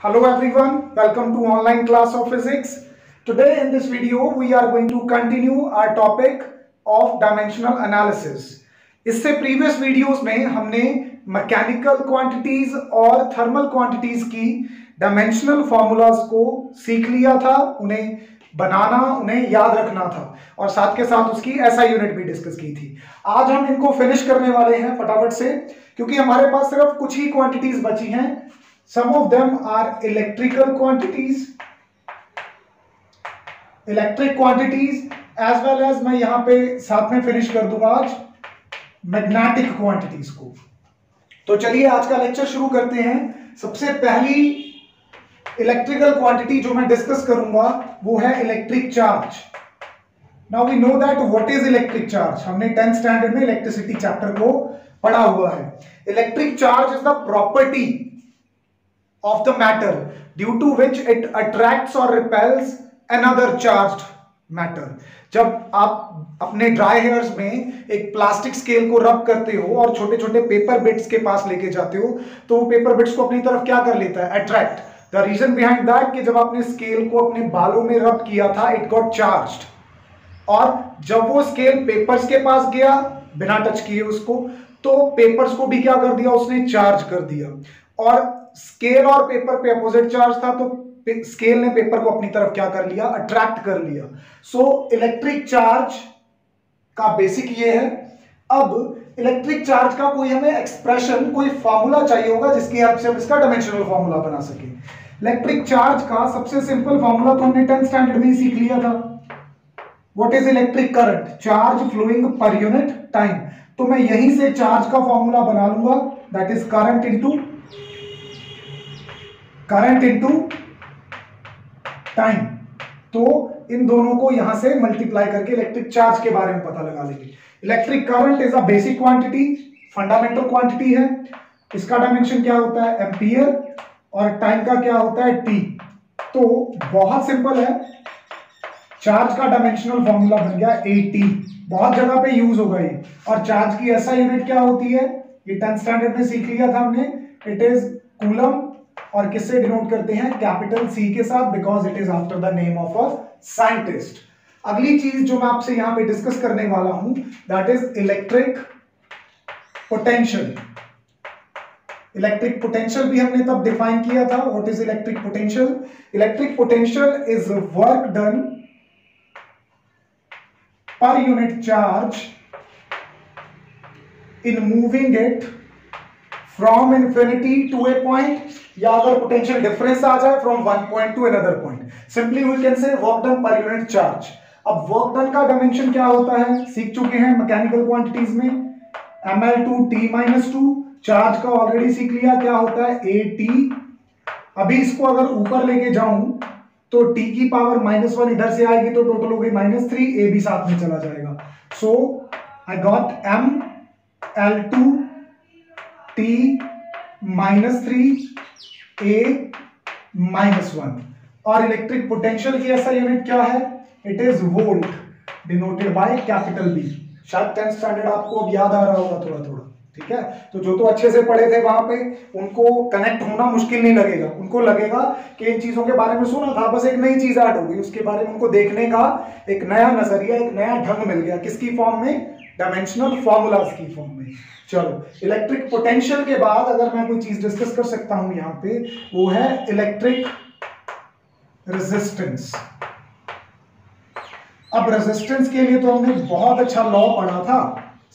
Hello everyone, welcome to online class of physics. Today in this video we are going to continue our topic of dimensional analysis. इससे previous videos में हमने mechanical quantities और thermal quantities की dimensional formulas को सीख लिया था, उन्हें बनाना, उन्हें याद रखना था और साथ के साथ उसकी एसआई यूनिट भी डिस्कस की थी। आज हम इनको फिनिश करने वाले हैं फटाफट से, क्योंकि हमारे पास सिर्फ कुछ ही क्वांटिटीज बची हैं। Some of them are electrical quantities, as well as मैं यहां पे साथ में फिनिश कर दूंगा आज मैग्नेटिक क्वांटिटीज को। तो चलिए आज का लेक्चर शुरू करते हैं। सबसे पहली इलेक्ट्रिकल क्वांटिटी जो मैं डिस्कस करूंगा वो है electric charge. Now we know that what is electric charge. हमने 10th स्टैंडर्ड में इलेक्ट्रिसिटी चैप्टर को पढ़ा हुआ है। Electric charge is the property of the matter due to which it attracts or repels another charged matter। जब आप अपने dry hairs में एक प्लास्टिक स्केल को रब करते हो और छोटे छोटे पेपर बिट्स के पास लेके जाते हो तो वो पेपर बिट्स को अपनी तरफ क्या कर लेता है, attract. The reason behind that कि जब आपने स्केल को अपने बालों में रब किया था इट गॉट चार्ज्ड, और जब वो स्केल पेपर्स के पास गया बिना टच किए उसको, तो पेपर्स को भी क्या कर दिया, उसने चार्ज कर दिया। और स्केल और पेपर पे अपोजिट चार्ज था तो स्केल ने पेपर को अपनी तरफ क्या कर लिया, अट्रैक्ट कर लिया। सो इलेक्ट्रिक चार्ज का बेसिक ये है। अब इलेक्ट्रिक चार्ज का कोई हमें एक्सप्रेशन, कोई फॉर्मूला चाहिए होगा जिसकी हेल्प से हम इसका डायमेंशनल फॉर्मूला बना सके। इलेक्ट्रिक चार्ज का सबसे सिंपल फॉर्मूला तो हमने 10th स्टैंडर्ड में ही सीख लिया था। What is electric current? Charge flowing per unit time. तो मैं यहीं से चार्ज का फॉर्मूला बना लूंगा, that is current into time. तो इन दोनों को यहां से मल्टीप्लाई करके इलेक्ट्रिक चार्ज के बारे में पता लगा लेंगे। Electric current is a basic quantity, fundamental quantity है। इसका डायमेंशन क्या होता है, एम्पियर, और टाइम का क्या होता है, टी। तो बहुत सिंपल है, चार्ज का डायमेंशनल फॉर्मूला बन गया AT। बहुत जगह पे यूज होगा ये। और चार्ज की ऐसा यूनिट क्या होती है, ये 10th स्टैंडर्ड में सीख लिया था हमने, इट इज कूलम। और किससे डिनोट करते हैं, कैपिटल C के साथ, because it is after the name of a scientist. अगली चीज जो मैं आपसे यहां पे डिस्कस करने वाला हूं that is electric potential. Electric potential भी हमने तब डिफाइन किया था। What is electric potential? Electric potential is work done per unit charge in moving it from infinity to a point, या अगर पोटेंशियल डिफरेंस आ जाए from one point to another point, simply we can say work done per unit charge. अब work done का dimension क्या होता है, सीख चुके हैं मैकेनिकल क्वांटिटीज में, ml/t-2। चार्ज का ऑलरेडी सीख लिया, क्या होता है, AT। अभी इसको अगर ऊपर लेके जाऊं तो t की पावर -1 इधर से आएगी तो टोटल हो गई -3, a भी साथ में चला जाएगा। So I got ml2 t-3 a -1। और इलेक्ट्रिक पोटेंशियल की ऐसा यूनिट क्या है, it is volt, denoted by capital B। शायद 10th स्टैंडर्ड आपको अब याद आ रहा होगा थोड़ा थोड़ा, ठीक है। तो जो तो अच्छे से पढ़े थे वहां पे उनको कनेक्ट होना मुश्किल नहीं लगेगा। उनको लगेगा कि इन चीजों के बारे में सुना था, बस एक नई चीज ऐड हो गई, उसके बारे में उनको देखने का एक नया नजरिया, एक नया ढंग मिल गया। किसकी फॉर्म में, डायमेंशनल फॉर्मूलाज की फॉर्म में। चलो, इलेक्ट्रिक पोटेंशियल के बाद अगर मैं कोई चीज डिस्कस कर सकता हूं यहां पे, वो है इलेक्ट्रिक रेजिस्टेंस। अब रेजिस्टेंस के लिए तो हमने बहुत अच्छा लॉ पढ़ा था,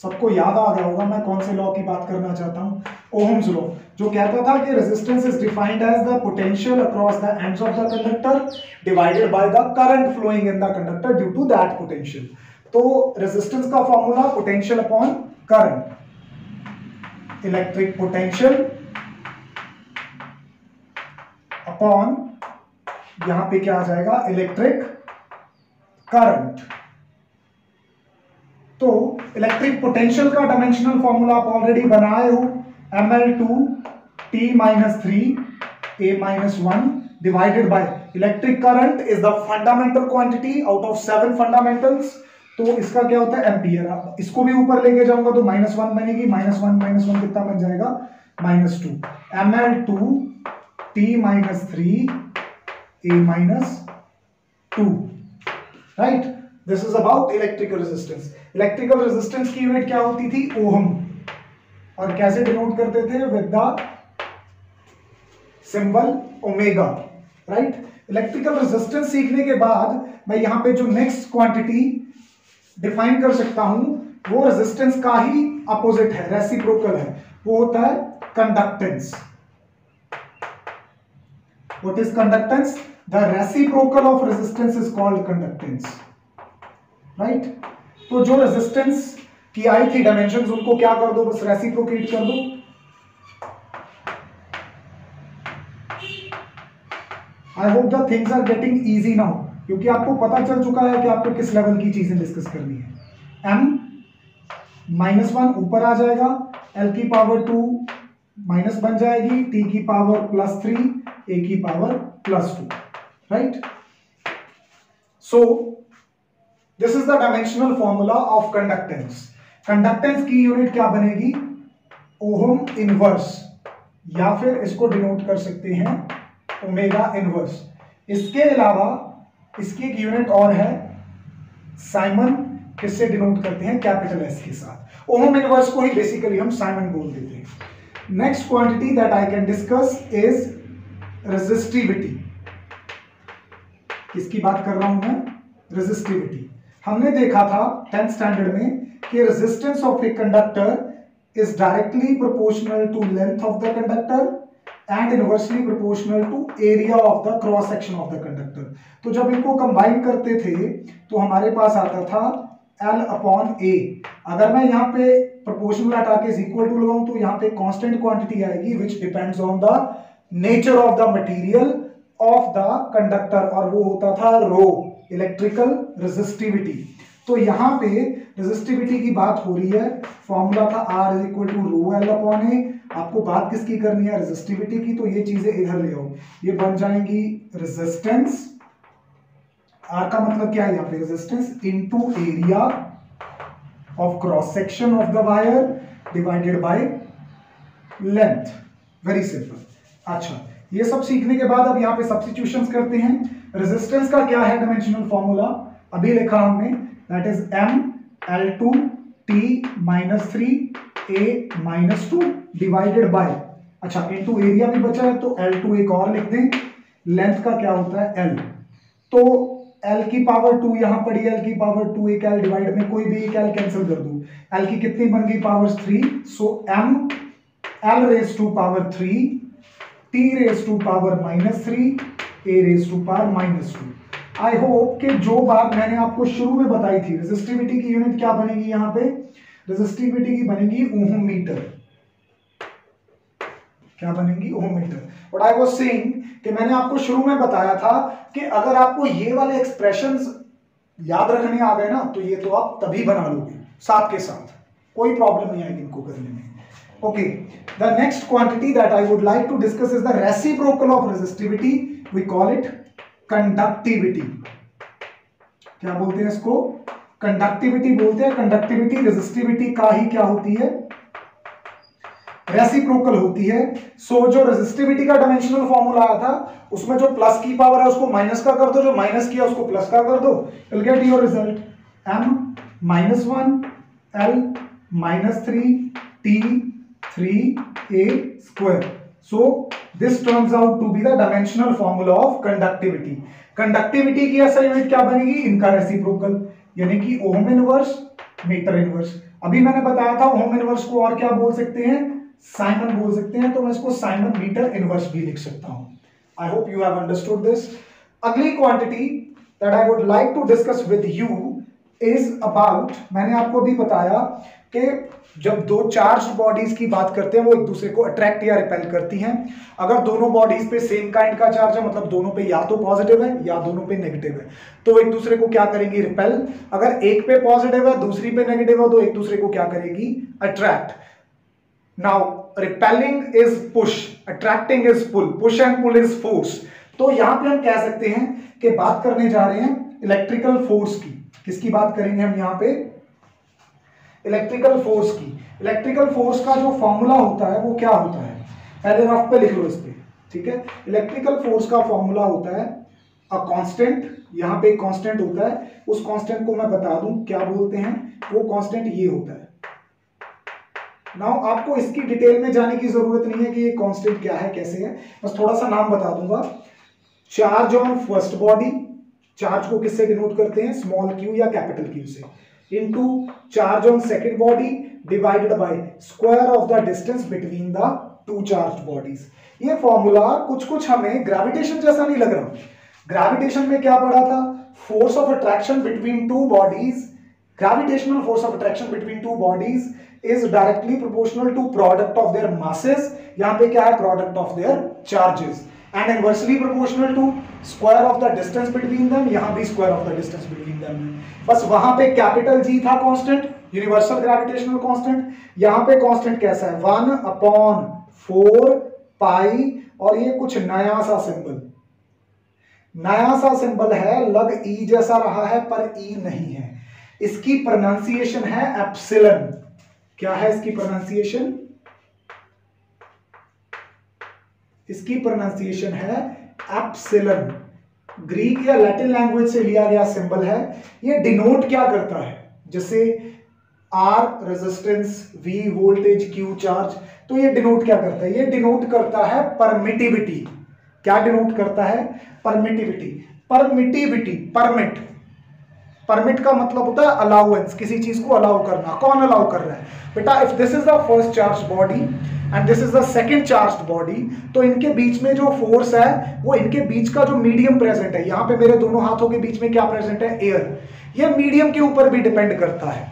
सबको याद आ गया होगा मैं कौन से लॉ की बात करना चाहता हूं, ओहम्स लॉ, जो कहता था कि resistance is defined as the potential across the ends of the conductor divided by the current flowing in the conductor due to that potential. तो रेजिस्टेंस का formula potential upon current, electric potential upon, यहां पे क्या आ जाएगा, electric current. तो electric potential का dimensional formula आप ऑलरेडी बनाए हो, ml2 t-3 a-1 divided by electric current is the fundamental quantity out of 7 fundamentals. तो इसका क्या होता है, एम्पियर। इसको भी ऊपर लेके जाऊंगा तो -1 बनेगी, -1 कितना बन जाएगा, -2 ml2 T minus 3 A minus 2, right. This is about electrical resistance. Electrical resistance की यूनिट क्या होती थी? ओम। और कैसे डिनोट करते थे? With the symbol omega, right. Electrical resistance सीखने के बाद मैं यहां पे जो नेक्स्ट क्वांटिटी डिफाइन कर सकता हूं वो रेजिस्टेंस का ही अपोजिट है, रेसिप्रोकल है, वो होता है conductance. What is conductance? The reciprocal of resistance is called conductance, right. तो जो रेजिस्टेंस की आई थी डायमेंशंस, उनको क्या कर दो? बस रेसिप्रोकेट कर दो। I hope the things are getting easy now, क्योंकि आपको पता चल चुका है कि आपको किस लेवल की चीजें डिस्कस करनी है। m -1 ऊपर आ जाएगा, l की पावर 2 माइनस बन जाएगी, t की पावर +3 a की power +2, right. So this is the dimensional formula of conductance. Conductance की यूनिट क्या बनेगी? ओहम इनवर्स, या फिर इसको डिनोट कर सकते हैं ओमेगा इनवर्स। इसके अलावा इसकी एक यूनिट और है साइमन, किससे डिनोट करते हैं? कैपिटल S के साथ। ओहम इनवर्स को ही बेसिकली हम साइमन बोल देते हैं। Next quantity that I can discuss is resistivity. किसकी बात कर रहा हूं मैं? रेजिस्टिविटी। हमने देखा था 10th स्टैंडर्ड में कि resistance of a conductor is directly proportional to length of the conductor and inversely proportional to area of the cross section of the conductor. तो जब इनको कंबाइन करते थे तो हमारे पास आता था L/A। अगर मैं यहाँ पे प्रोपोर्शनल हटा के इक्वल टू लगाऊं तो यहाँ पे कांस्टेंट क्वांटिटी आएगी which depends on the nature of the material of the conductor, और वो होता था रो, इलेक्ट्रिकल रेजिस्टिविटी। तो यहाँ पे रेजिस्टिविटी की बात हो रही है, फॉर्मूला था R = ρL/A। आपको बात किसकी करनी है? रेजिस्टिविटी की। तो ये चीजें इधर ले आओ, ये बन जाएंगी रेजिस्टेंस। R का मतलब क्या है यहाँ पे? Resistance into area of cross section of the wire divided by length. Very simple. अच्छा, ये सब सीखने के बाद अब यहाँ पे सब्स्टिट्यूशंस करते हैं। रेजिस्टेंस का क्या है डायमेंशनल फॉर्मूला? अभी लिखा हमने, that is M L2T -3 A -2 divided by, अच्छा इनटू एरिया भी बचा है तो L2 एक और लिख दें। लेंथ का क्या होता है? L। तो L की पावर 2 यहां पड़ी, L की पावर 2, एक L डिवाइड में कोई भी एक L कैंसिल कर दो। L की कितनी बन गई? Power 3। So M L⁻³ T⁻³ A⁻²। I hope कि जो बात मैंने आपको शुरू में बताई थी, रेजिस्टिविटी की यूनिट क्या बनेगी यहाँ पे? रेजिस्टिविटी की बनेगी ओम मीटर। क्या बनेगी? Ohm metre. But I was saying कि मैंने आपको शुरू में बताया था कि अगर आपको ये वाले एक्सप्रेशंस याद रखने आ गए ना, तो ये तो आप तभी बना लोगे साथ के साथ, कोई प्रॉब्लम नहीं आएगी इनको करने में। Okay, the next quantity that I would like to discuss is the reciprocal of resistivity. We call it conductivity. क्या बोलते हैं इसको? कंडक्टिविटी बोलते हैं। कंडक्टिविटी रेजिस्टिविटी का ही क्या होती है? रेसिप्रोकल होती है। सो जो रेजिस्टिविटी का डायमेंशनल फॉर्मूला आया था, उसमें जो प्लस की पावर है उसको माइनस का कर दो, जो माइनस किया उसको प्लस का कर दो, you will get your result M-1 L-3 T3A²। So this turns out to be the dimensional formula of conductivity. Conductivity की ऐसा यूनिट क्या बनेगी? इनका रेसिप्रोकल, यानी कि ओम इनवर्स मीटर इनवर्स। अभी मैंने बताया था ओम इनवर्स को और क्या बोल सकते हैं? साइमन बोल सकते हैं। तो मैं इसको साइमन मीटर इनवर्स भी लिख सकता हूं। I hope you have understood this. अगली quantity that I would like to discuss with you is about, मैंने आपको भी बताया कि जब दो चार्ज बॉडीज की बात करते हैं वो एक दूसरे को अट्रैक्ट या रिपेल करती हैं। अगर दोनों बॉडीज पे सेम काइंड का चार्ज है, मतलब दोनों पे या तो पॉजिटिव है या दोनों पे नेगेटिव है, तो एक दूसरे को क्या करेंगी? रिपेल। अगर एक पे पॉजिटिव है दूसरी पे नेगेटिव है तो एक दूसरे को क्या करेगी? Attract. Now repelling is push, attracting is pull, push and pull is force. तो यहां पे हम कह सकते हैं कि बात करने जा रहे हैं इलेक्ट्रिकल फोर्स की। किसकी बात करेंगे हम यहां पे? इलेक्ट्रिकल फोर्स की। इलेक्ट्रिकल फोर्स का जो फॉर्मूला होता है वो क्या होता है? पहले रफ पे लिख लो इस पे, ठीक है। इलेक्ट्रिकल फोर्स का फॉर्मूला होता है अ कांस्टेंट, यहां पे एक कांस्टेंट होता है, उस कांस्टेंट को मैं बता दूं क्या बोलते हैं, वो कांस्टेंट ये होता है। नाउ आपको इसकी डिटेल में जाने की जरूरत नहीं है कि ये कांस्टेंट क्या है कैसे है, बस थोड़ा सा नाम बता दूंगा। Charge on first body, charge को किससे डिनोट करते हैं, स्मॉल क्यू या कैपिटल क्यू से, into charge on second body divided by square of the distance between the two charged bodies. ये फॉर्मूला कुछ कुछ हमें ग्रेविटेशन जैसा नहीं लग रहा। ग्रेविटेशन में क्या पढ़ा था, force of attraction between two bodies, gravitational force of attraction between two bodies is directly proportional to product of their masses, यहां पे क्या है, product of their charges, and inversely proportional to square of the distance between them, यहां भी square of the distance between them. बस वहां पे capital G था कांस्टेंट, यूनिवर्सल ग्रेविटेशनल कांस्टेंट, यहां पे कांस्टेंट कैसा है 1/4 पाई, और ये कुछ नया सा सिंबल, नया सा सिंबल है, लग ई जैसा रहा है पर ई नहीं है, इसकी प्रोनाउंसिएशन है एप्सिलॉन। क्या है इसकी प्रोनाउंसिएशन, इसकी प्रोनाउंसिएशन है एप्सिलॉन, ग्रीक या लैटिन लैंग्वेज से लिया गया सिंबल है। ये डिनोट क्या करता है, जैसे R resistance, V voltage, Q charge, तो ये डिनोट क्या करता है, ये डिनोट करता है परमिटिविटी। क्या डिनोट करता है, परमिटिविटी। परमिटिविटी, परमिट, परमिट का मतलब होता है अलाउएंस, किसी चीज को अलाउ करना। कौन अलाउ कर रहा है बेटा, if this is the first charge body and this is the second charged body, तो इनके बीच में जो फोर्स है वो इनके बीच का जो मीडियम प्रेजेंट है, यहां पे मेरे दोनों हाथों के बीच में क्या प्रेजेंट है, एयर, ये मीडियम के ऊपर भी डिपेंड करता है।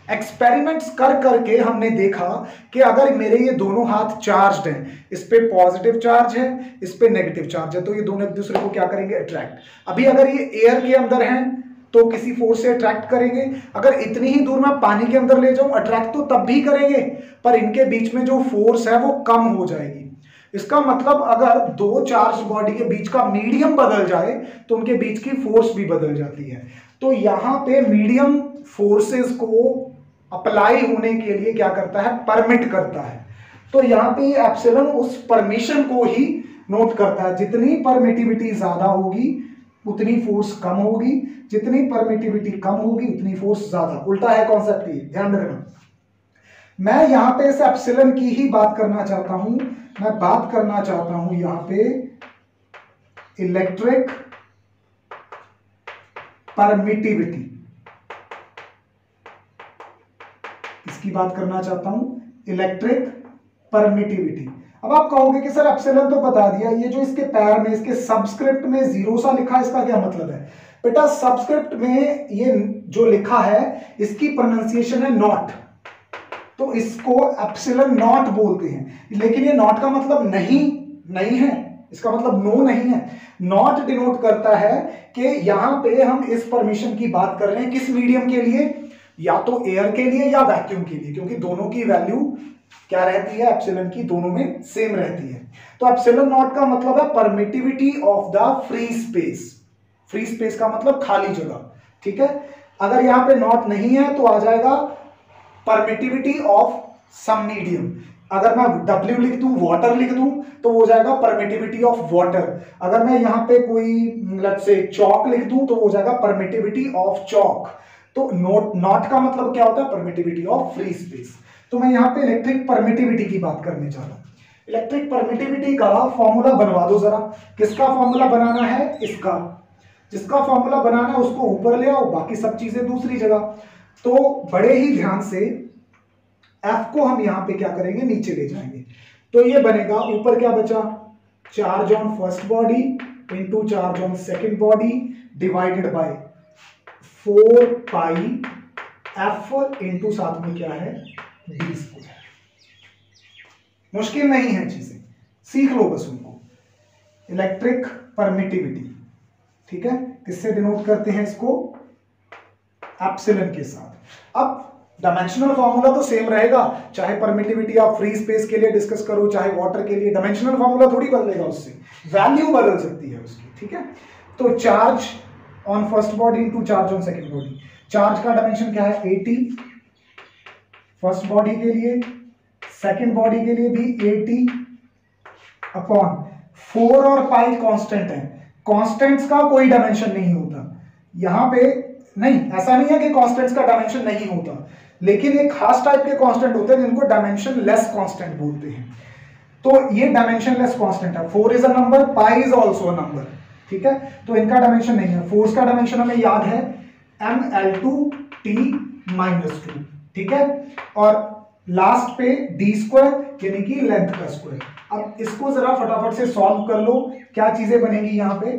एक्सपेरिमेंट्स कर करके हमने देखा कि अगर मेरे ये दोनों हाथ चार्ज्ड हैं, इस पे पॉजिटिव चार्ज है, इस पे नेगेटिव चार्ज है, तो ये दोनों एक दूसरे को क्या करेंगे, अट्रैक्ट। अभी अगर ये एयर के अंदर हैं तो किसी फोर्स से अट्रैक्ट करेंगे, अगर इतनी ही दूर मैं पानी के अंदर ले जाऊं अट्रैक्ट तो तब भी करेंगे, पर इनके बीच में जो फोर्स है वो कम हो जाएगी। इसका मतलब अगर दो चार्ज बॉडी के बीच का मीडियम बदल जाए तो उनके बीच की फोर्स भी बदल जाती है। तो यहां पे मीडियम फोर्सेस को अप्लाई होने के लिए क्या करता है, परमिट करता है। तो यहां पे एप्सिलॉन उस परमिशन को ही नोट करता है, जितनी परमिटिविटी ज्यादा होगी उतनी फोर्स कम होगी, जितनी परमिटिविटी कम होगी उतनी फोर्स ज्यादा। उल्टा है कॉन्सेप्ट, ये ध्यान रखना। मैं यहां पे इस एप्सिलॉन की ही बात करना चाहता हूं, मैं बात करना चाहता हूं यहां पे इलेक्ट्रिक परमिटिविटी, इसकी बात करना चाहता हूं, इलेक्ट्रिक परमिटिविटी। अब आप कहोगे कि सर एप्सिलॉन तो बता दिया, ये जो इसके पैर में, इसके सबस्क्रिप्ट में जीरो सा लिखा है, इसका क्या मतलब है बेटा, सबस्क्रिप्ट में ये जो लिखा है इसकी प्रोनाउंसिएशन है नॉट, तो इसको एप्सिलॉन नॉट बोलते हैं। लेकिन ये नॉट का मतलब नहीं है, इसका मतलब नो नहीं है। नॉट डिनोट करता है कि यहां पे हम इस परमिशन की बात कर रहे हैं किस मीडियम के लिए, या तो एयर के लिए या वैक्यूम के लिए, क्योंकि दोनों की वैल्यू क्या रहती है, एप्सिलॉन की दोनों में सेम रहती है। तो एप्सिलॉन नॉट का मतलब है permittivity of the free space. Free space का मतलब खाली जगह, ठीक है। अगर यहां पे नॉट नहीं है तो आ जाएगा परमिटिविटी ऑफ सम मीडियम। अगर मैं W लिख दूं, वाटर लिख दूं, तो हो जाएगा परमिटिविटी ऑफ वाटर। अगर मैं यहां पे कोई लेट्स से चॉक लिख दूं तो हो जाएगा परमिटिविटी ऑफ चॉक। तो नॉट का मतलब क्या होता है, परमिटिविटी ऑफ फ्री स्पेस। तो मैं यहां पे इलेक्ट्रिक परमिटिविटी की बात करने चाह रहा हूं। इलेक्ट्रिक परमिटिविटी का फॉर्मूला बनवा दो जरा। किसका फॉर्मूला बनाना है, इसका। जिसका फॉर्मूला बनाना है उसको ऊपर ले आओ, बाकी सब चीजें दूसरी जगह। तो बड़े ही ध्यान से F को हम यहां पे क्या करेंगे, नीचे ले जाएंगे। तो ये बनेगा, ऊपर क्या बचा, charge on first body into charge on second body divided by 4 pi F into साथ में क्या है, डी स्क्वायर। मुश्किल नहीं है चीजें, सीख लो बस उनको। इलेक्ट्रिक परमिटिविटी, ठीक है, किससे डिनोट करते हैं इसको, एप्सिलॉन के साथ। अब डायमेंशनल फॉर्मूला तो सेम रहेगा, चाहे परमिटिविटी आप फ्री स्पेस के लिए डिस्कस करो, चाहे वाटर के लिए, डायमेंशनल फॉर्मूला थोड़ी बदलेगा, उससे वैल्यू बदल सकती है उसकी, ठीक है। तो charge on first body into charge on second body, charge का डायमेंशन क्या है 80 फर्स्ट बॉडी के लिए, सेकंड बॉडी के लिए भी 80 अपॉन 4 और पाई कांस्टेंट है, कांस्टेंट्स का कोई डायमेंशन नहीं होता यहां पे, नहीं ऐसा नहीं है कि कांस्टेंट्स का डायमेंशन नहीं होता, लेकिन एक खास टाइप के कांस्टेंट होते हैं जिनको डायमेंशन लेस कांस्टेंट बोलते हैं। तो ये डायमेंशन लेस कांस्टेंट है, 4 is a number, pi is also a number, ठीक है, तो इनका डायमेंशन नहीं है। फोर्स का डायमेंशन हमें याद है mL2T-2, ठीक है, और लास्ट पे d स्क्वायर यानी कि लेंथ का स्क्वायर। अब इसको जरा फटाफट से सॉल्व कर लो, क्या चीजें बनेगी यहां पे।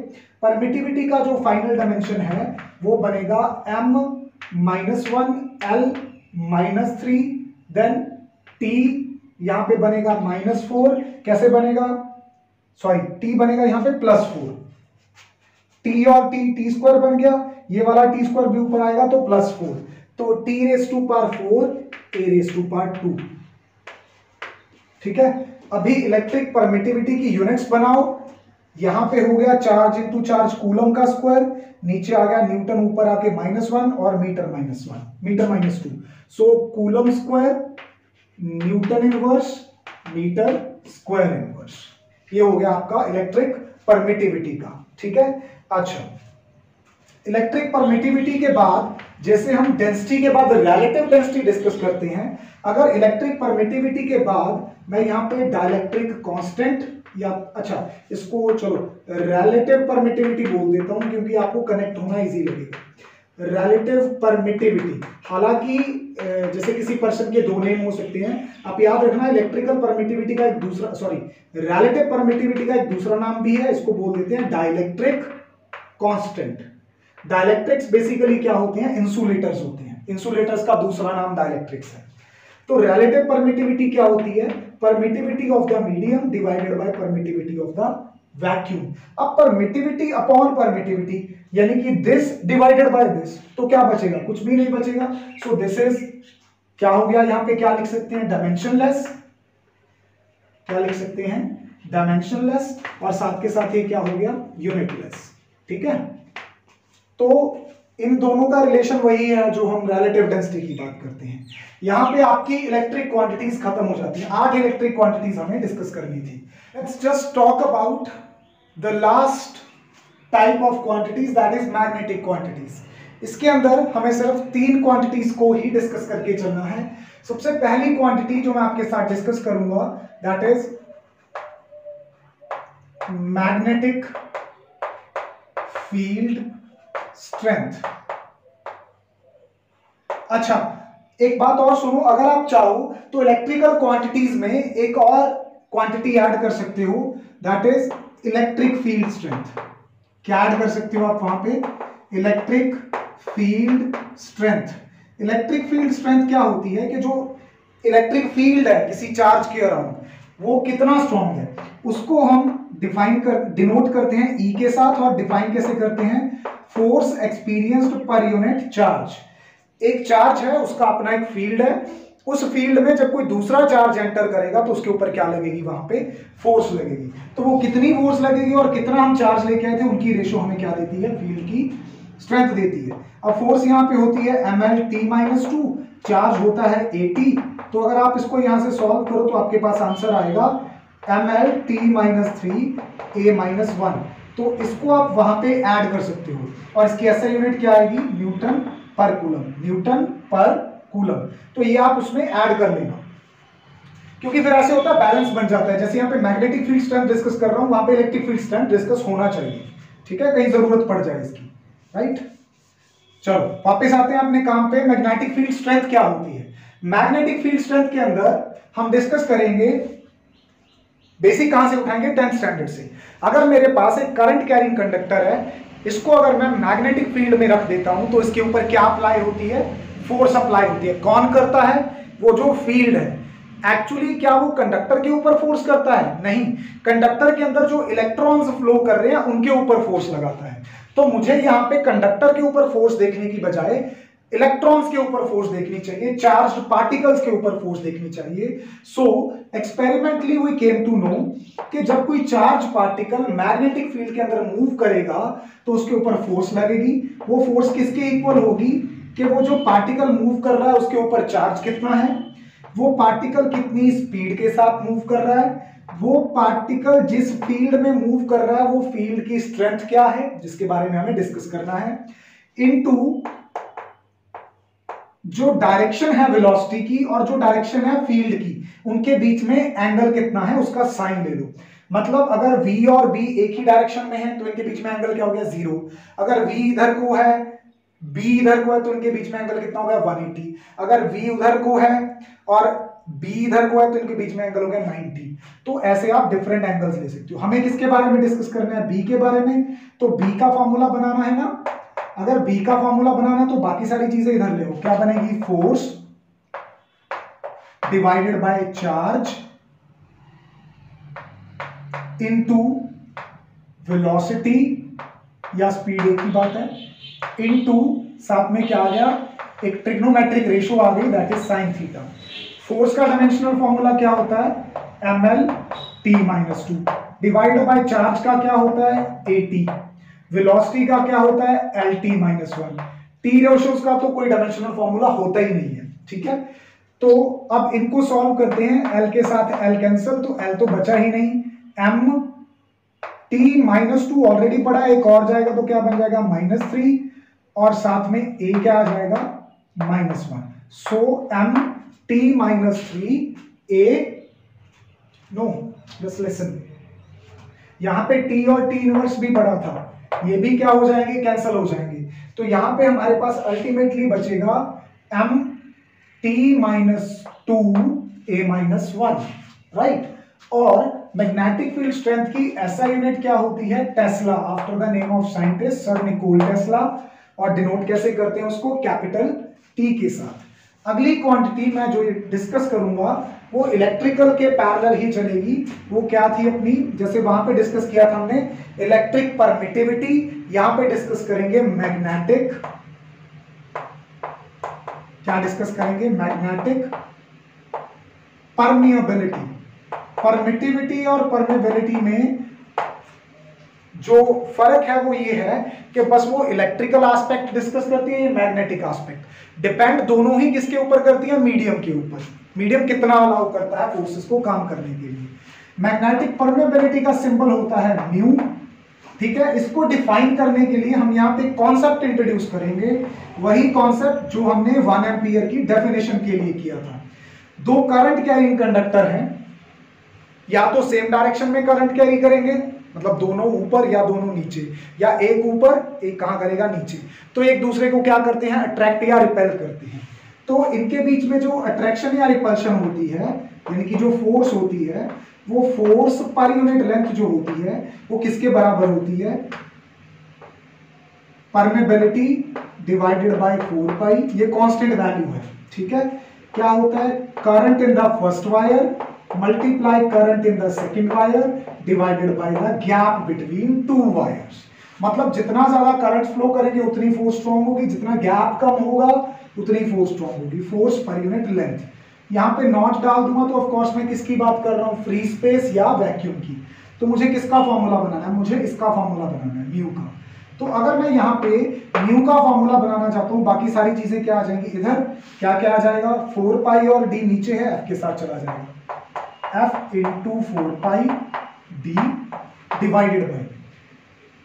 परमिटिविटी का जो फाइनल डायमेंशन है वो बनेगा m-1L-3, देन t यहां पे बनेगा -4, कैसे बनेगा, सॉरी t बनेगा यहां पे +4, t और t स्क्वायर बन गया, ये वाला t स्क्वायर भी ऊपर आएगा तो +4, तो t⁴ a⁴ 2, ठीक है। अभी इलेक्ट्रिक परमिटिविटी की यूनिट्स बनाओ, यहां पे हो गया चार्ज इंटू चार्ज कूलम का स्क्वायर, नीचे आ गया न्यूटन, ऊपर आके -1 और metre -2, so coulomb square newton inverse metre square inverse, ये हो गया आपका इलेक्ट्रिक परमिटिविटी का, ठीक है। अच्छा, इलेक्ट्रिक परमिटिविटी के बाद जैसे हम डेंसिटी के बाद रिलेटिव डेंसिटी डिस्कस करते हैं, अगर इलेक्ट्रिक परमिटिविटी के बाद मैं यहां पे डाइलेक्ट्रिक कांस्टेंट या अच्छा इसको चलो रिलेटिव परमिटिविटी बोल देता हूं क्योंकि आपको कनेक्ट होना इजी लगेगा। रिलेटिव परमिटिविटी, हालांकि जैसे किसी पर्सन के दो नेम हो सकते हैं, आप याद रखना इलेक्ट्रिकल परमिटिविटी का एक दूसरा, सॉरी रिलेटिव परमिटिविटी का एक दूसरा नाम भी है, इसको बोल देते हैं डाइलेक्ट्रिक कांस्टेंट। डाइलेक्ट्रिक्स बेसिकली क्या होते हैं, इंसुलेटर्स होते हैं, इंसुलेटर्स का दूसरा नाम डाइलेक्ट्रिक्स है। तो रिलेटिव परमिटिविटी क्या होती है, permittivity of the medium divided by permittivity of the vacuum. अब परमिटिविटी अपॉन परमिटिविटी यानी कि दिस डिवाइडेड बाय दिस, तो क्या बचेगा, कुछ भी नहीं बचेगा। सो दिस इज क्या हो गया, यहां पे क्या लिख सकते हैं, डायमेंशनलेस, क्या लिख सकते हैं, डायमेंशनलेस, और साथ के साथ ये क्या हो गया, यूनिटलेस, ठीक है। तो इन दोनों का रिलेशन वही है जो हम रिलेटिव डेंसिटी की बात करते हैं। यहां पे आपकी इलेक्ट्रिक क्वांटिटीज खत्म हो जाती हैं, 8 इलेक्ट्रिक क्वांटिटीज हमें डिस्कस करनी थी। Let's just talk about the last type of quantities, that is magnetic quantities. इसके अंदर हमें सिर्फ 3 क्वांटिटीज को ही डिस्कस करके चलना है। सबसे पहली क्वांटिटी जो मैं आपके साथ डिस्कस करूंगा that is magnetic field strength. अच्छा, एक बात और सुनो, अगर आप चाहो तो इलेक्ट्रिकल क्वांटिटीज में एक और क्वांटिटी ऐड कर सकते हो, that is electric field strength. क्या ऐड कर सकते हो आप वहां पे, electric field strength. Electric field strength क्या होती है कि जो इलेक्ट्रिक फील्ड है किसी चार्ज के अराउंड वो कितना स्ट्रॉन्ग है, उसको हम डिनोट करते हैं ई के साथ, और डिफाइन कैसे करते हैं, फोर्स एक्सपीरियंस्ड पर यूनिट चार्ज। एक चार्ज है, उसका अपना एक फील्ड है, उस फील्ड में जब कोई दूसरा चार्ज एंटर करेगा तो उसके ऊपर क्या लगेगी, वहां पे फोर्स लगेगी। तो वो कितनी फोर्स लगेगी और कितना हम चार्ज लेके आए थे, उनकी रेशो हमें क्या देती है, फील्ड की स्ट्रेंथ देती है। अब फोर्स यहाँ पे होती है mL_t-2, चार्ज होता है 80, तो अगर आप इसको यहां से सॉल्व करो तो आपके पास आंसर आएगा mL_t-3A-1। तो इसको आप वहां पे ऐड कर सकते हो, और इसकी SI यूनिट क्या आएगी, न्यूटन पर कूलम, न्यूटन पर कूलम। तो ये आप उसमें ऐड कर लेना, क्योंकि फिर ऐसे होता है बैलेंस बन जाता है। जैसे यहाँ पे मैग्नेटिक फील्ड स्ट्रेंथ डिस्कस कर रहा हूं, वहां पे इलेक्ट्रिक फील्ड स्ट्रेंथ डिस्कस होना चाहिए, ठीक है, कहीं जरूरत पड़ जाए इसकी, राइट। चलो वापस आते हैं अपने काम पे। मैग्नेटिक फील्ड स्ट्रेंथ क्या होती है, मैग्नेटिक फील्ड स्ट्रेंथ के अंदर हम डिस्कस करेंगे, बेसिक कहां से उठाएंगे, 10th स्टैंडर्ड से। अगर मेरे पास एक करंट कैरिंग कंडक्टर है, इसको अगर मैं मैग्नेटिक फील्ड में रख देता हूं तो इसके ऊपर क्या अप्लाई होती है, फोर्स अप्लाई होती है। कौन करता है, वो जो फील्ड है। एक्चुअली क्या वो कंडक्टर के ऊपर फोर्स करता है, नहीं, कंडक्टर के अंदर जो इलेक्ट्रॉन्स फ्लो कर रहे हैं उनके ऊपर फोर्स लगाता है। तो मुझे यहाँ पे कंडक्टर के ऊपर फोर्स देखने की बजाय इलेक्ट्रॉन्स के ऊपर फोर्स देखनी चाहिए, चार्ज्ड पार्टिकल्स के ऊपर फोर्स देखनी चाहिए। So experimentally we came to know कि जब कोई चार्ज पार्टिकल मैग्नेटिक फील्ड के अंदर मूव करेगा तो उसके ऊपर फोर्स लगेगी। वो फोर्स किसके इक्वल होगी, कि वो जो पार्टिकल मूव कर रहा है उसके ऊपर चार्ज कितना है, वो पार्टिकल कितनी स्पीड के साथ मूव कर रहा है, वो पार्टिकल जिस फील्ड में मूव कर रहा है वो फील्ड की स्ट्रेंथ क्या है, जिसके बारे में हमें डिस्कस करना है, इनटू जो डायरेक्शन है वेलोसिटी की और जो डायरेक्शन है फील्ड की, उनके बीच में एंगल कितना है उसका साइन ले लो। मतलब अगर v और b एक ही डायरेक्शन में है तो इनके बीच में एंगल क्या हो गया, 0। अगर v इधर को है, b इधर को है, तो इनके बीच में एंगल कितना हो गया, 180। अगर v उधर को है और b इधर को है तो इनके बीच में एंगल हो गया 90। तो ऐसे आप डिफरेंट एंगल्स ले सकते हो। हमें किसके बारे में डिस्कस करना है, b के बारे में। तो b का फॉर्मूला बनाना है ना, अगर b का फॉर्मूला बनाना तो बाकी सारी चीजें इधर ले लो। क्या बनेगी, force divided by charge into velocity या स्पीड एक ही बात है, इनटू साथ में क्या आ गया, एक ट्रिग्नोमेट्रिक रेशियो आ गई, that is sine theta. Force का डायमेंशनल फॉर्मूला क्या होता है, ml t-2 divided by charge का क्या होता है, at। वेलोसिटी का क्या होता है, lt-1। टी रेशियोज का तो कोई डायमेंशनल फॉर्मूला होता ही नहीं है, ठीक है। तो अब इनको सॉल्व करते हैं, l के साथ l कैंसिल, तो l तो बचा ही नहीं, m t-2 ऑलरेडी पड़ा, एक और जाएगा तो क्या बन जाएगा, -3, और साथ में a क्या आ जाएगा, -1। सो m t-3 a, know just listen, यहां पे t और t इनवर्स भी पड़ा था, ये भी क्या हो जाएंगे, कैंसिल हो जाएंगे। तो यहां पे हमारे पास अल्टीमेटली बचेगा m t-2 a-1, राइट। और मैग्नेटिक फील्ड स्ट्रेंथ की ऐसा यूनिट क्या होती है, tesla, after the name of scientist sir Nikola Tesla, और डिनोट कैसे करते हैं उसको, कैपिटल टी के साथ। अगली क्वांटिटी मैं जो डिस्कस करूंगा वो इलेक्ट्रिकल के पैरेलल ही चलेगी। वो क्या थी अपनी, जैसे वहां पे डिस्कस किया था हमने इलेक्ट्रिक परमिटिविटी, यहां पे डिस्कस करेंगे मैग्नेटिक, क्या डिस्कस करेंगे, मैग्नेटिक परमिएबिलिटी। परमिटिविटी और परमेबिलिटी में जो फर्क है वो ये है कि बस वो इलेक्ट्रिकल एस्पेक्ट डिस्कस करती है, ये मैग्नेटिक एस्पेक्ट। डिपेंड दोनों ही किसके ऊपर करती है, मीडियम के ऊपर। मीडियम कितना अलाउ करता है फोर्सेस को काम करने के लिए। मैग्नेटिक परमेबिलिटी का सिंबल होता है म्यू, ठीक है। इसको डिफाइन करने के लिए हम यहाँ पे कॉन्सेप्ट इंट्रोड्यूस करेंगे, वही कॉन्सेप्ट जो हमने 1 एम्पियर की डेफिनेशन के लिए किया था। दो करंट कैरिंग कंडक्टर हैं, या तो सेम डायरेक्शन में करंट कैरी करेंगे, मतलब दोनों ऊपर या दोनों नीचे, या एक ऊपर एक कहां करेगा, नीचे। तो एक दूसरे को क्या करते हैं, अट्रैक्ट या रिपेल करते हैं। तो इनके बीच में जो अट्रैक्शन या रिपल्शन होती है, यानी कि जो फोर्स होती है, वो फोर्स पर यूनिट लेंथ जो होती है वो किसके बराबर होती है, परमेबिलिटी डिवाइडेड बाय 4 पाई, ये कांस्टेंट वैल्यू है, ठीक है। क्या होता है, current in the first wire multiply current in the second wire divided by the gap between two wires. मतलब जितना ज्यादा करंट फ्लो करेंगे उतनी फोर्स स्ट्रॉन्ग होगी, जितना गैप कम होगा उतनी फोर्स स्ट्रॉन्ग होगी, फोर्स पर यूनिट लेंथ। यहाँ पे नॉट डाल दूंगा तो ऑफ कोर्स मैं किसकी बात कर रहा हूँ, फ्री स्पेस या वैक्यूम की। तो मुझे किसका फॉर्मूला बनाना है, मुझे इसका फॉर्मूला बनाना है, म्यू का। तो अगर मैं यहाँ पे म्यू का फॉर्मूला बनाना चाहता हूँ, बाकी सारी चीजें क्या आ जाएंगी, इधर क्या क्या आ जाएगा, 4 पाई और डी नीचे है, एफ के साथ चला जाएगा, F into 4 pi D divided by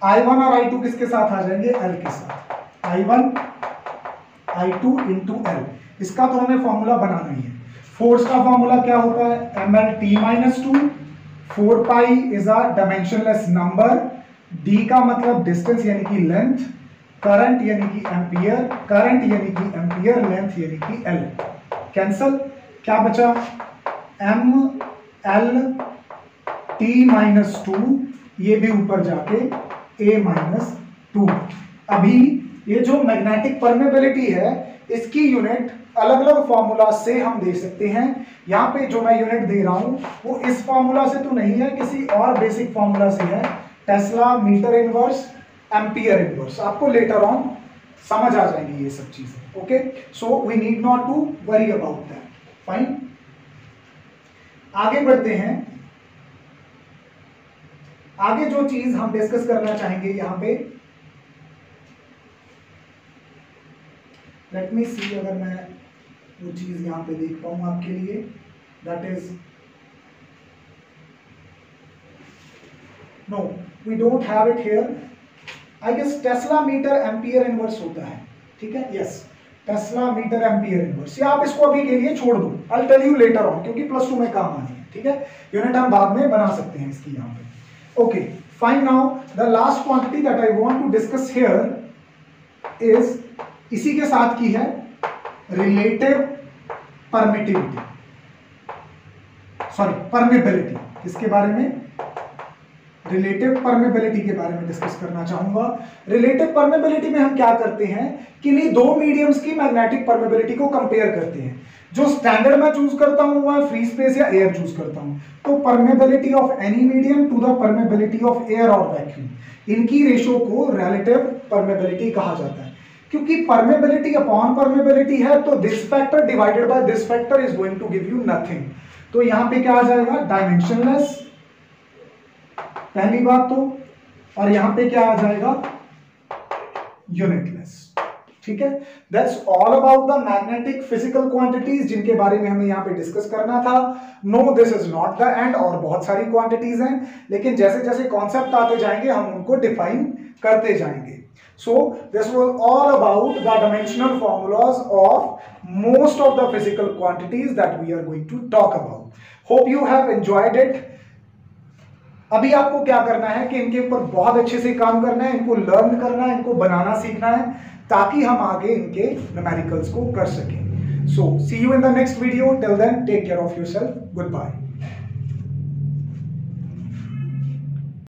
I1 और I2 किसके साथ आ जाएंगे, L के साथ, I1 I2 इंटू L। इसका तो हमें फॉर्मूला बनाना ही है। फोर्स का फॉर्मूला क्या होता है, ml-t-2, 4 pi is a dimensionless number, d का मतलब डिस्टेंस यानी कि लेंथ, करंट यानी कि एम्पियर, करंट यानी कि एम्पियर, लेंथ यानी कि L। कैंसल, क्या बचा, ml-t-2, ये भी ऊपर जाके a-2। अभी ये जो मैग्नेटिक परमेबिलिटी है इसकी यूनिट अलग अलग फॉर्मूला से हम दे सकते हैं। यहाँ पे जो मैं यूनिट दे रहा हूं वो इस फॉर्मूला से तो नहीं है, किसी और बेसिक फॉर्मूला से है, tesla metre inverse ampere inverse. आपको लेटर ऑन समझ आ जाएंगी ये सब चीजें, okay. So we need not to worry about that, fine. आगे बढ़ते हैं। आगे जो चीज हम डिस्कस करना चाहेंगे यहां पे, लेट मी सी, अगर मैं वो चीज यहां पे देख पाऊं आपके लिए, that is no we don't have it here, I guess tesla metre ampere inverse होता है, ठीक है, yes tesla metre ampere inverse, या आप इसको अभी के लिए छोड़ दो, I tell you later on, क्योंकि प्लस 2 में काम आनी है, ठीक है, यूनिट हम बाद में बना सकते हैं इसकी यहाँ पे। Okay fine, now the last quantity that I want to discuss here is, इसी के साथ की है रिलेटिव परमिटिविटी, सॉरी परमेबिलिटी, किसके बारे में, रिलेटिव परमेबिलिटी के बारे में डिस्कस करना चाहूंगा। रिलेटिव परमेबिलिटी में हम क्या करते हैं, किन्हीं दो मीडियम्स की मैग्नेटिक परमेबिलिटी को कंपेयर करते हैं। जो स्टैंडर्ड मैं चूज करता हूं वह फ्री स्पेस या एयर चूज करता हूं, तो permeability of any medium to the permeability of air और वैक्यूम, इनकी रेशो को रिलेटिव परमेबिलिटी कहा जाता है। क्योंकि परमेबिलिटी अपॉन परमेबिलिटी है, तो this factor divided by this factor is going to give you nothing, तो यहां पे क्या आ जाएगा, डायमेंशनलेस, पहली बात तो, और यहां पे क्या आ जाएगा, यूनिटलेस, ठीक है। That's all about the magnetic physical quantities जिनके बारे में हमें यहां पे डिस्कस करना था। No this is not the end, और बहुत सारी क्वांटिटीज हैं, लेकिन जैसे जैसे कॉन्सेप्ट आते जाएंगे हम उनको डिफाइन करते जाएंगे। So this was all about the dimensional formulas of most of the physical quantities that we are going to talk about. Hope you have enjoyed it. अभी आपको क्या करना है कि इनके ऊपर बहुत अच्छे से काम करना है, इनको लर्न करना है, इनको बनाना सीखना है, ताकि हम आगे इनके न्यूमेरिकल्स को कर सकें। So see you in the next video, till then take care of yourself, good bye.